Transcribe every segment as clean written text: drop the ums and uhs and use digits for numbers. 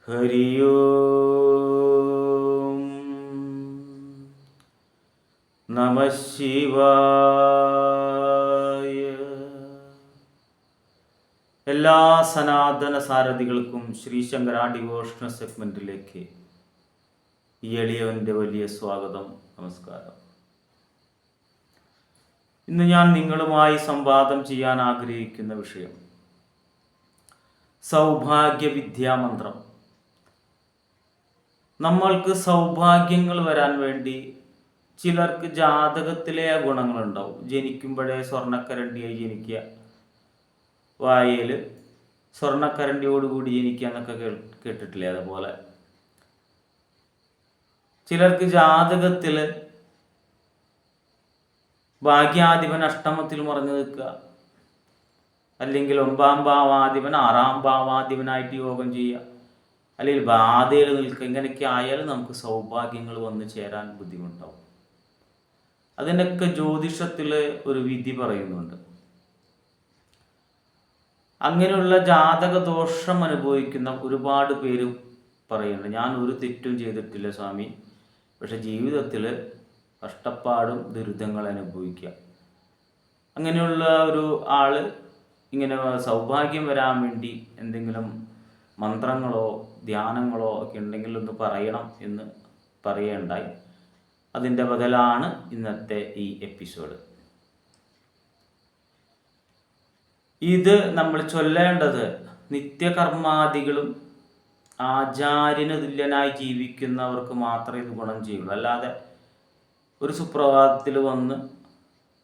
ഹരി ഓം നമഃ ശിവായ. എല്ലാ സനാതന സാരഥികൾക്കും ശ്രീശങ്കര ഡിവോഷണൽ സെഗ്മെന്റിലേക്ക് ഈ എളിയവൻ്റെ വലിയ സ്വാഗതം, നമസ്കാരം. ഇന്ന് ഞാൻ നിങ്ങളുമായി സംവാദം ചെയ്യാൻ ആഗ്രഹിക്കുന്ന വിഷയം സൗഭാഗ്യ വിദ്യാമന്ത്രം. നമ്മൾക്ക് സൗഭാഗ്യങ്ങൾ വരാൻ വേണ്ടി ചിലർക്ക് ജാതകത്തിലെ ഗുണങ്ങളുണ്ടാവും. ജനിക്കുമ്പോഴേ സ്വർണ്ണക്കരണ്ടിയായി ജനിക്കുക, വായയിൽ സ്വർണ്ണക്കരണ്ടിയോടുകൂടി ജനിക്കുക എന്നൊക്കെ കേട്ടിട്ടില്ലേ? അതുപോലെ ചിലർക്ക് ജാതകത്തിൽ ഭാഗ്യാധിപൻ അഷ്ടമത്തിൽ മറഞ്ഞു നിൽക്കുക, അല്ലെങ്കിൽ 9ാം ഭാവാധിപൻ 6ാം ഭാവാധിപനായിട്ട് യോഗം ചെയ്യുക, അല്ലെങ്കിൽ ബാധയിൽ നിൽക്കുക. ഇങ്ങനെയൊക്കെ ആയാൽ നമുക്ക് സൗഭാഗ്യങ്ങൾ വന്നു ചേരാൻ ബുദ്ധിമുട്ടാവും. അതിനൊക്കെ ജ്യോതിഷത്തിൽ ഒരു വിധി പറയുന്നുണ്ട്. അങ്ങനെയുള്ള ജാതക ദോഷം അനുഭവിക്കുന്ന ഒരുപാട് പേര് പറയുന്നുണ്ട്, ഞാൻ ഒരു തെറ്റും ചെയ്തിട്ടില്ല സ്വാമി, പക്ഷെ ജീവിതത്തിൽ കഷ്ടപ്പാടും ദുരിതങ്ങൾ അനുഭവിക്കുക. അങ്ങനെയുള്ള ഒരു ആള് ഇങ്ങനെ സൗഭാഗ്യം വരാൻ വേണ്ടി എന്തെങ്കിലും മന്ത്രങ്ങളോ ധ്യാനങ്ങളോ ഒക്കെ ഉണ്ടെങ്കിൽ ഒന്ന് പറയണം എന്ന് പറയേണ്ടായി. അതിൻ്റെ ബദലാണ് ഇന്നത്തെ ഈ എപ്പിസോഡ്. ഇത് നമ്മൾ ചൊല്ലേണ്ടത് നിത്യകർമാദികളും ആചാര്യന് തുല്യനായി ജീവിക്കുന്നവർക്ക് മാത്രമേ ഇത് ഗുണം ചെയ്യുള്ളൂ. അല്ലാതെ ഒരു സുപ്രഭാതത്തിൽ വന്ന്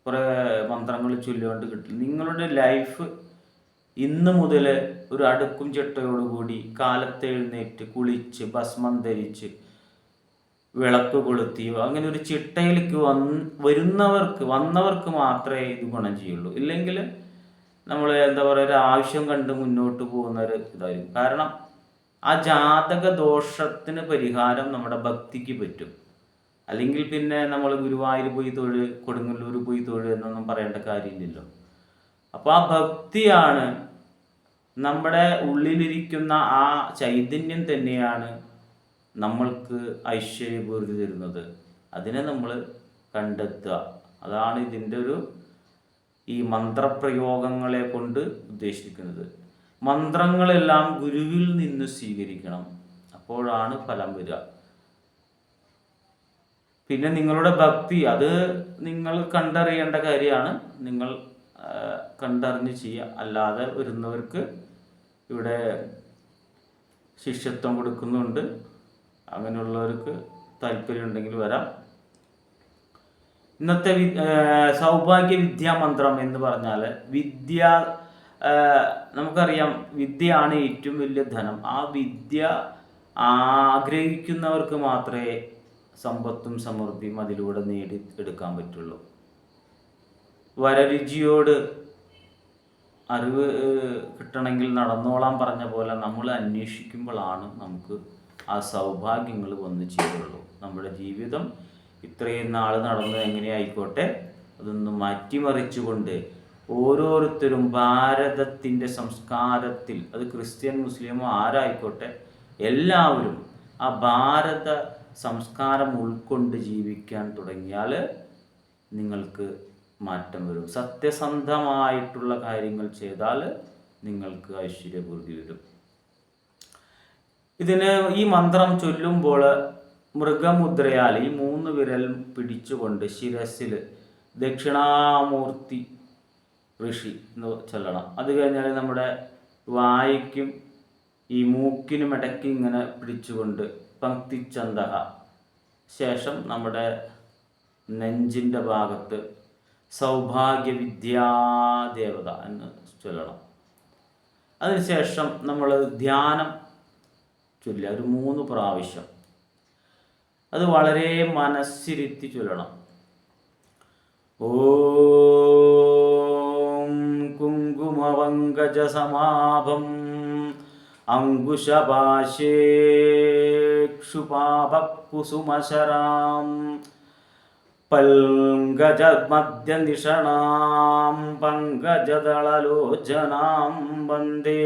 കുറേ മന്ത്രങ്ങൾ ചൊല്ലിക്കൊണ്ട് കിട്ടില്ല. നിങ്ങളുടെ ലൈഫ് ഇന്ന് മുതൽ ഒരു അടുക്കും ചിട്ടയോടുകൂടി കാലത്ത് എഴുന്നേറ്റ് കുളിച്ച് ഭസ്മം ധരിച്ച് വിളക്ക് കൊളുത്തിയോ അങ്ങനെ ഒരു ചിട്ടയിലേക്ക് വന്നവർക്ക് മാത്രമേ ഇത് ഗുണം ചെയ്യുള്ളൂ. ഇല്ലെങ്കിൽ നമ്മൾ എന്താ പറയുക, ഒരു ആവശ്യം കണ്ട് മുന്നോട്ട് പോകുന്നൊരു ഇതായിരിക്കും. കാരണം ആ ജാതക ദോഷത്തിന് പരിഹാരം നമ്മുടെ ഭക്തിക്ക് പറ്റും. അല്ലെങ്കിൽ പിന്നെ നമ്മൾ ഗുരുവായൂർ പോയി തൊഴു, കൊടുങ്ങല്ലൂർ പോയി തൊഴു എന്നൊന്നും പറയേണ്ട കാര്യമില്ലല്ലോ. അപ്പോൾ ആ ഭക്തിയാണ്, നമ്മുടെ ഉള്ളിലിരിക്കുന്ന ആ ചൈതന്യം തന്നെയാണ് നമ്മൾക്ക് ഐശ്വര്യപൂർത്തി തരുന്നത്. അതിനെ നമ്മൾ കണ്ടെത്തുക. അതാണ് ഇതിൻ്റെ ഈ മന്ത്രപ്രയോഗങ്ങളെ കൊണ്ട് ഉദ്ദേശിക്കുന്നത്. മന്ത്രങ്ങളെല്ലാം ഗുരുവിൽ നിന്ന് സ്വീകരിക്കണം, അപ്പോഴാണ് ഫലം വരിക. പിന്നെ നിങ്ങളുടെ ഭക്തി അത് നിങ്ങൾ കണ്ടറിയേണ്ട കാര്യമാണ്. നിങ്ങൾ കണ്ടറിഞ്ഞ് ചെയ്യുക. അല്ലാതെ വരുന്നവർക്ക് ഇവിടെ ശിഷ്യത്വം കൊടുക്കുന്നുണ്ട്. അങ്ങനെയുള്ളവർക്ക് താല്പര്യം ഉണ്ടെങ്കിൽ വരാം. ഇന്നത്തെ സൗഭാഗ്യ വിദ്യാമന്ത്രം എന്ന് പറഞ്ഞാൽ നമുക്കറിയാം, വിദ്യയാണ് ഏറ്റവും വലിയ ധനം. ആ വിദ്യ ആഗ്രഹിക്കുന്നവർക്ക് മാത്രമേ സമ്പത്തും സമൃദ്ധിയും അതിലൂടെ നേടിയെടുക്കാൻ പറ്റുള്ളൂ. വരരുചിയോട് അറിവ് കിട്ടണമെങ്കിൽ നടന്നോളാൻ പറഞ്ഞ പോലെ നമ്മൾ അന്വേഷിക്കുമ്പോഴാണ് നമുക്ക് ആ സൗഭാഗ്യങ്ങൾ വന്നു ചേരുള്ളൂ. നമ്മുടെ ജീവിതം ഇത്രയും നാൾ നടന്നത് എങ്ങനെയായിക്കോട്ടെ, അതൊന്ന് മാറ്റിമറിച്ചുകൊണ്ട് ഓരോരുത്തരും ഭാരതത്തിൻ്റെ സംസ്കാരത്തിൽ, അത് ക്രിസ്ത്യൻ മുസ്ലിമോ ആരായിക്കോട്ടെ, എല്ലാവരും ആ ഭാരത സംസ്കാരം ഉൾക്കൊണ്ട് ജീവിക്കാൻ തുടങ്ങിയാൽ നിങ്ങൾക്ക് മാറ്റം വരും. സത്യസന്ധമായിട്ടുള്ള കാര്യങ്ങൾ ചെയ്താൽ നിങ്ങൾക്ക് ഐശ്വര്യപൂർത്തി വരും. ഈ മന്ത്രം ചൊല്ലുമ്പോൾ മൃഗമുദ്രയാൽ ഈ 3 വിരൽ പിടിച്ചുകൊണ്ട് ശിരസിൽ ദക്ഷിണാമൂർത്തി ഋഷി എന്ന് ചൊല്ലണം. അത് കഴിഞ്ഞാൽ നമ്മുടെ വായിക്കും ഈ മൂക്കിനും ഇടയ്ക്ക് ഇങ്ങനെ പിടിച്ചുകൊണ്ട് പങ്ക്തിച്ചന്തഹ, ശേഷം നമ്മുടെ നെഞ്ചിൻ്റെ ഭാഗത്ത് സൗഭാഗ്യ വിദ്യാദേവത എന്ന് ചൊല്ലണം. അതിനുശേഷം നമ്മൾ ധ്യാനം ചൊല്ലുക ഒരു 3 പ്രാവശ്യം. അത് വളരെ മനസ്സിരുത്തി ചൊല്ലണം. ഓം കുങ്കുമപങ്കജസമാഭം അങ്കുശപാശേക്ഷുപാപകുസുമശരാം പങ്കജമദ്യനിഷണാം പങ്കജദളലോചനാം വന്ദേ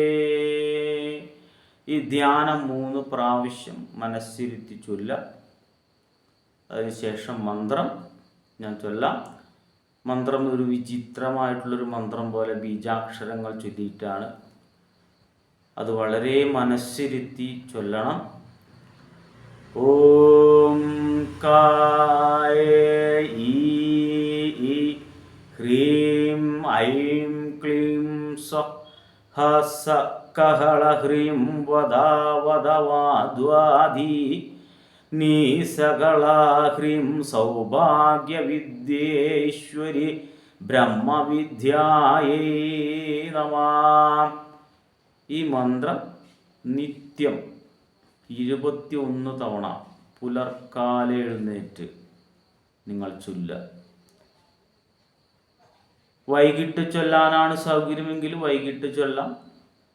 ഈ ധ്യാനം 3 പ്രാവശ്യം മനസ്സിരുത്തി ചൊല്ലുക. അതിനുശേഷം മന്ത്രം ഞാൻ ചൊല്ലാം. മന്ത്രം ഒരു വിചിത്രമായിട്ടുള്ളൊരു മന്ത്രം പോലെ ബീജാക്ഷരങ്ങൾ ചൊല്ലിയിട്ടാണ്. അത് വളരെ മനസ്സിരുത്തി ചൊല്ലണം. ഓം കായ ഈ ഹ്രീം ഐം ക്ലീം ഹസ കഹള ഹ്രീം വദാ വദവാദ്വാധി നീസകളാ ഹ്രീം സൗഭാഗ്യവിദ്യേശ്വരി ബ്രഹ്മവിദ്യായേ നമഃ. ഈ മന്ത്രം നിത്യം 21 തവണ പുലർക്കാലെ എഴുന്നേറ്റ് നിങ്ങൾ ചൊല്ലുക. വൈകിട്ട് ചൊല്ലാനാണ് സൗകര്യമെങ്കിൽ വൈകിട്ട് ചൊല്ലാം.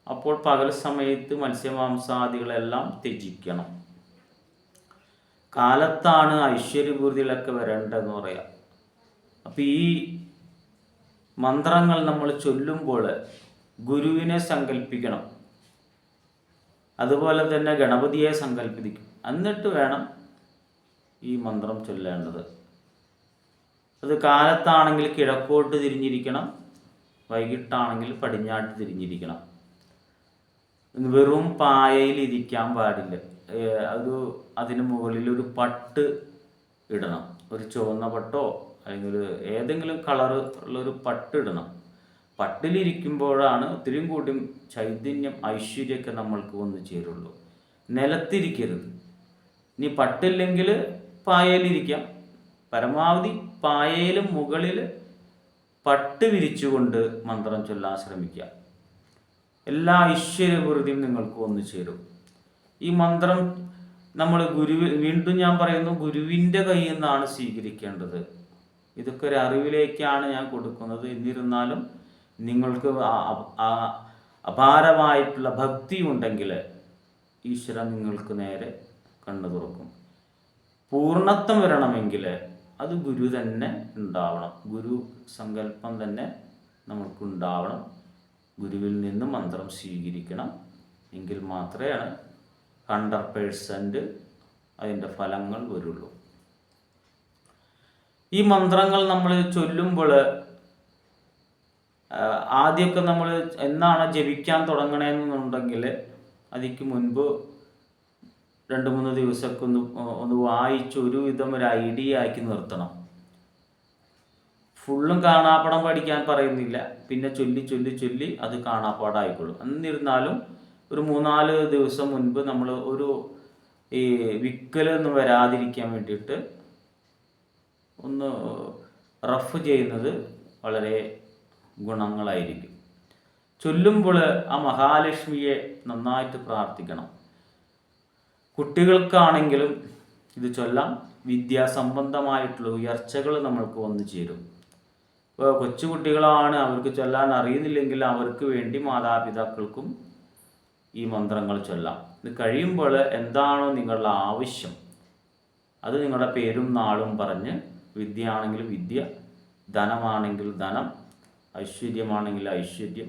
അപ്പോൾ പകൽ സമയത്ത് മത്സ്യമാംസാദികളെല്ലാം ത്യജിക്കണം. കാലത്താണ് ഐശ്വര്യപൂർത്തികളൊക്കെ വരേണ്ടതെന്ന് പറയാം. അപ്പം ഈ മന്ത്രങ്ങൾ നമ്മൾ ചൊല്ലുമ്പോൾ ഗുരുവിനെ സങ്കല്പിക്കണം. അതുപോലെ തന്നെ ഗണപതിയെ സങ്കല്പിക്കും. എന്നിട്ട് വേണം ഈ മന്ത്രം ചൊല്ലേണ്ടത്. അത് കാലത്താണെങ്കിൽ കിഴക്കോട്ട് തിരിഞ്ഞിരിക്കണം, വൈകിട്ടാണെങ്കിൽ പടിഞ്ഞാട്ട് തിരിഞ്ഞിരിക്കണം. വെറും പായയിൽ ഇരിക്കാൻ പാടില്ല. അതിന് മുകളിൽ ഒരു പട്ട് ഇടണം. ഒരു ചുവന്ന പട്ടോ അല്ലെങ്കിൽ ഏതെങ്കിലും കളർ ഉള്ളൊരു പട്ട് ഇടണം. പട്ടിലിരിക്കുമ്പോഴാണ് ഒത്തിരിയും കൂടി ചൈതന്യം ഐശ്വര്യമൊക്കെ നമ്മൾക്ക് വന്നു ചേരുള്ളൂ. നിലത്തിരിക്കരുത്. ഇനി പട്ടില്ലെങ്കിൽ പായയിലിരിക്കാം. പരമാവധി പായയിലും മുകളിൽ പട്ട് വിരിച്ചുകൊണ്ട് മന്ത്രം ചൊല്ലാൻ ശ്രമിക്കുക. എല്ലാ ഐശ്വര്യവൃത്തിയും നിങ്ങൾക്ക് വന്നു ചേരും. ഈ മന്ത്രം നമ്മൾ വീണ്ടും ഞാൻ പറയുന്നു, ഗുരുവിൻ്റെ കയ്യിൽ നിന്നാണ് സ്വീകരിക്കേണ്ടത്. ഇതൊക്കെ ഒരു അറിവിലേക്കാണ് ഞാൻ കൊടുക്കുന്നത്. എന്നിരുന്നാലും നിങ്ങൾക്ക് അപാരമായിട്ടുള്ള ഭക്തി ഉണ്ടെങ്കിൽ ഈശ്വരൻ നിങ്ങൾക്ക് നേരെ കണ്ണു തുറക്കും. പൂർണ്ണത്വം വരണമെങ്കിൽ അത് ഗുരു തന്നെ ഉണ്ടാവണം. ഗുരു സങ്കല്പം തന്നെ നമുക്കുണ്ടാവണം. ഗുരുവിൽ നിന്ന് മന്ത്രം സ്വീകരിക്കണം. എങ്കിൽ മാത്രമേ 100% അതിൻ്റെ ഫലങ്ങൾ വരുള്ളൂ. ഈ മന്ത്രങ്ങൾ നമ്മൾ ചൊല്ലുമ്പോൾ ആദ്യമൊക്കെ നമ്മൾ എന്നാണ് ജപിക്കാൻ തുടങ്ങണമെന്നുണ്ടെങ്കിൽ അതിക്ക് മുൻപ് 2-3 ദിവസമൊക്കെ ഒന്ന് വായിച്ച് ഒരുവിധം ഒരു ഐഡിയ ആക്കി നിർത്തണം. ഫുള്ളും കാണാപ്പാടം പഠിക്കാൻ പറയുന്നില്ല. പിന്നെ ചൊല്ലി അത് കാണാപ്പാടായിക്കൊള്ളും. എന്നിരുന്നാലും ഒരു 3-4 ദിവസം മുൻപ് നമ്മൾ ഈ വിക്കലൊന്നും വരാതിരിക്കാൻ വേണ്ടിയിട്ട് ഒന്ന് റഫ് ചെയ്യുന്നത് വളരെ ഗുണങ്ങളായിരിക്കും. ചൊല്ലുമ്പോൾ ആ മഹാലക്ഷ്മിയെ നന്നായിട്ട് പ്രാർത്ഥിക്കണം. കുട്ടികൾക്കാണെങ്കിലും ഇത് ചൊല്ലാം. വിദ്യാസംബന്ധമായിട്ടുള്ള ഉയർച്ചകൾ നമ്മൾക്ക് വന്നു ചേരും. ഇപ്പോൾ കൊച്ചുകുട്ടികളാണ്, അവർക്ക് ചൊല്ലാൻ അറിയുന്നില്ലെങ്കിൽ അവർക്ക് വേണ്ടി മാതാപിതാക്കൾക്കും ഈ മന്ത്രങ്ങൾ ചൊല്ലാം. ഇത് കഴിയുമ്പോൾ എന്താണോ നിങ്ങളുടെ ആവശ്യം അത് നിങ്ങളുടെ പേരും നാളും പറഞ്ഞ്, വിദ്യയാണെങ്കിൽ വിദ്യ, ധനമാണെങ്കിൽ ധനം, ഐശ്വര്യമാണെങ്കിൽ ഐശ്വര്യം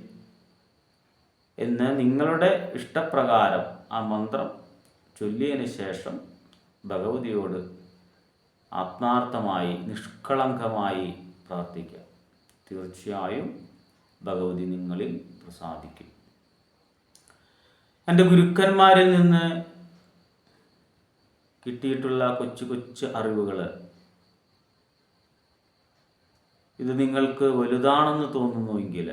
എന്ന് നിങ്ങളുടെ ഇഷ്ടപ്രകാരം ആ മന്ത്രം ചൊല്ലിയതിന് ശേഷം ഭഗവതിയോട് ആത്മാർത്ഥമായി നിഷ്കളങ്കമായി പ്രാർത്ഥിക്കുക. തീർച്ചയായും ഭഗവതി നിങ്ങളിൽ പ്രസാദിക്കും. എൻ്റെ ഗുരുക്കന്മാരിൽ നിന്ന് കിട്ടിയിട്ടുള്ള കൊച്ചു അറിവുകൾ ഇത് നിങ്ങൾക്ക് വലുതാണെന്ന് തോന്നുന്നുവെങ്കിൽ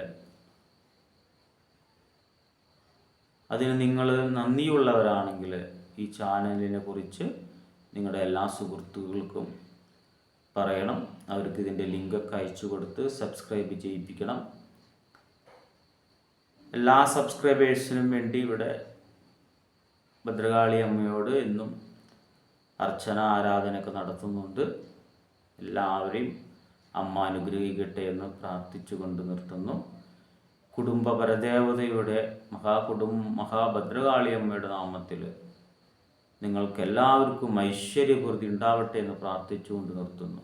അതിന് നിങ്ങൾ നന്ദിയുള്ളവരാണെങ്കിൽ ഈ ചാനലിനെ കുറിച്ച് നിങ്ങളുടെ എല്ലാ സുഹൃത്തുക്കൾക്കും പറയണം. അവർക്ക് ഇതിൻ്റെ ലിങ്കൊക്കെ അയച്ചു കൊടുത്ത് സബ്സ്ക്രൈബ് ചെയ്യിപ്പിക്കണം. എല്ലാ സബ്സ്ക്രൈബേഴ്സിനും വേണ്ടി ഇവിടെ ഭദ്രകാളി അമ്മയോട് എന്നും അർച്ചന ആരാധനയൊക്കെ നടത്തുന്നുണ്ട്. എല്ലാവരെയും അമ്മ അനുഗ്രഹിക്കട്ടെ എന്ന് പ്രാർത്ഥിച്ചുകൊണ്ട് നിർത്തുന്നു. കുടുംബ പരദേവതയുടെ മഹാഭദ്രകാളി അമ്മയുടെ നാമത്തിൽ നിങ്ങൾക്ക് എല്ലാവർക്കും ഐശ്വര്യപൂർത്തി ഉണ്ടാവട്ടെ എന്ന് പ്രാർത്ഥിച്ചുകൊണ്ട് നിർത്തുന്നു.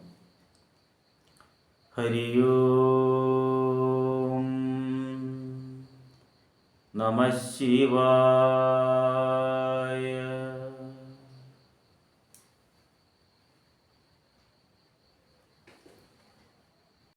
ഹരി ഓം നമഃ ശിവായ.